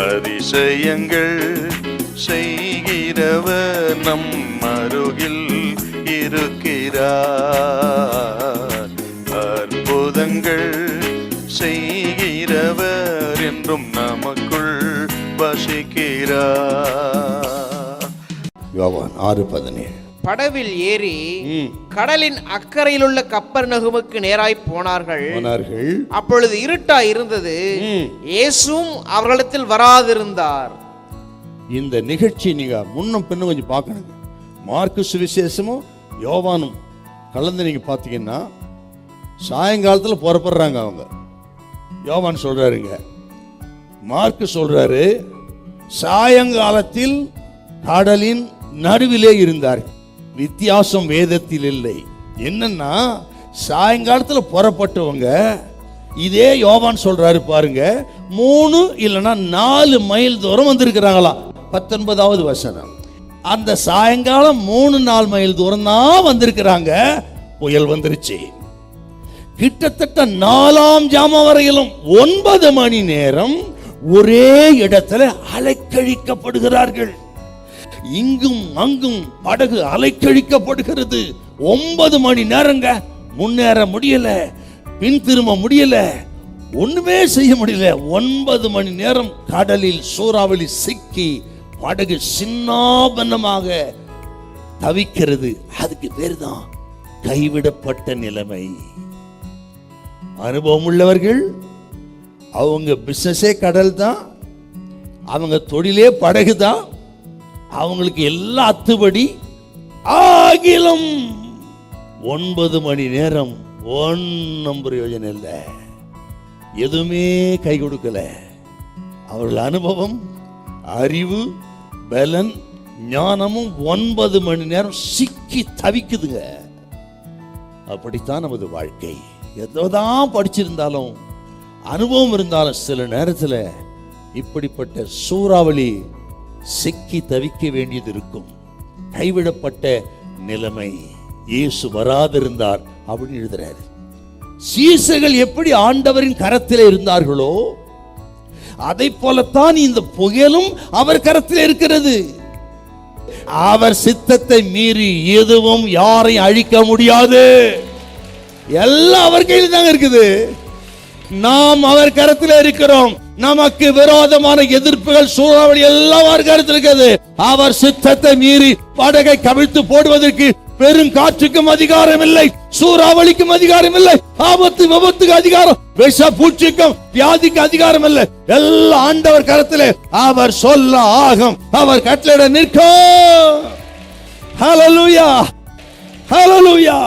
அதிசயங்கள் செய்கிறவர் நம் அருகில் இருக்கிறார். அற்புதங்கள் செய்கிறவர் என்றும் நமக்குள் வசிக்கிறார். யோவான் 6:17. படவில் ஏறி கடலின் அக்கறையில் உள்ள கப்பர்நகூமுக்கு நேராய் போனார்கள். அப்பொழுது இருட்டாய் இருந்தது, இயேசுவும் அவர்களிடத்தில் வராதிருந்தார். இந்த நிகழ்ச்சி நீங்க முன்னும் பின்னும் கொஞ்சம் பார்க்கணுங்க. மார்க்கு சுவிசேஷமும் யோவானும் கலந்து நீங்க பார்த்தீங்கன்னா சாயங்காலத்தில் புறப்படுறாங்க அவங்க. யோவான் சொல்றாருங்க, மார்க்கு சொல்றாரு சாயங்காலத்தில் கடலின் நடுவிலே இருந்தார். வித்தியாசம் வேதத்தில் இல்லை. என்னன்னா சாயங்காலத்தில் புறப்பட்டவங்க, இதே யோவான் சொல்றாரு பாருங்க, 3 இல்லைன்னா 4 மைல் தூரம் வந்திருக்கிறாங்களா. 19வது வசனம். அந்த சாயங்காலம் 3-4 மைல் தூரம் தான் வந்திருக்கிறாங்க. புயல் வந்துருச்சு. கிட்டத்தட்ட 4ஆம் ஜாமம் வரையிலும் 9 மணி நேரம் ஒரே இடத்துல அலைக்கழிக்கப்படுகிறார்கள். இங்கும் அங்கும் படகு அலைக்கழிக்கப்படுகிறது. 9 மணி நேரங்க. முன்னேற முடியல, பின் திரும்ப முடியல, ஒண்ணுமே செய்ய முடியல. 9 மணி நேரம் கடலில் சூறாவளி சிக்கி படகு சின்னாபன்னமாக தவிக்கிறது. அதுக்கு பேர் தான் கைவிடப்பட்ட நிலைமை. அனுபவம் உள்ளவர்கள், அவங்க பிசினஸே கடல் தான், அவங்க தொழிலே படகு தான், அவங்களுக்கு எல்லாம் அத்துபடி. ஆகிலும் 9 மணி நேரம் ஒன்றும் பிரயோஜனம் இல்லை, எதுவுமே கை கொடுக்கல. அவர்கள் அனுபவம், அறிவு, பலன், ஞானமும் 9 மணி நேரம் சிக்கி தவிக்குதுங்க. அப்படித்தான் நமது வாழ்க்கை. எதோதான் படிச்சிருந்தாலும் அனுபவம் இருந்தாலும் சில நேரத்தில் இப்படிப்பட்ட சூறாவளி சிக்கி தவிக்க வேண்டியது இருக்கும். கைவிடப்பட்ட நிலைமை. இயேசு வராதிருந்தார் அப்படின்னு எழுதுறாரு. சீசர்கள் எப்படி ஆண்டவரின் கரத்தில் இருந்தார்களோ அதை போலத்தான் இந்த புயலும் அவர் கரத்தில் இருக்கிறது. அவர் சித்தத்தை மீறி எதுவும் யாரையும் அழிக்க முடியாது. எல்லாம் அவர் கையில் தாங்க இருக்குது. நாம் அவர் கரத்தில் இருக்கிறோம். நமக்கு விரோதமான எதிர்ப்புகள், சூறாவளி எல்லாம் அவர் கரத்தில் இருக்கிறது. அவர் சித்தத்தை மீறி படகை கவிழ்த்து போடுவதற்கு பெரும் காற்றுக்கும் அதிகாரம் இல்லை, சூறாவளிக்கும் அதிகாரம் இல்லை, ஆபத்து விபத்துக்கு அதிகாரம், விஷ பூச்சிக்கும் வியாதிக்கு அதிகாரம் இல்லை. எல்லாம் ஆண்டவர் கரத்திலே. அவர் சொல்ல ஆகும், அவர் கட்டளையிட நிற்கும். ஹல்லேலூயா, ஹல்லேலூயா.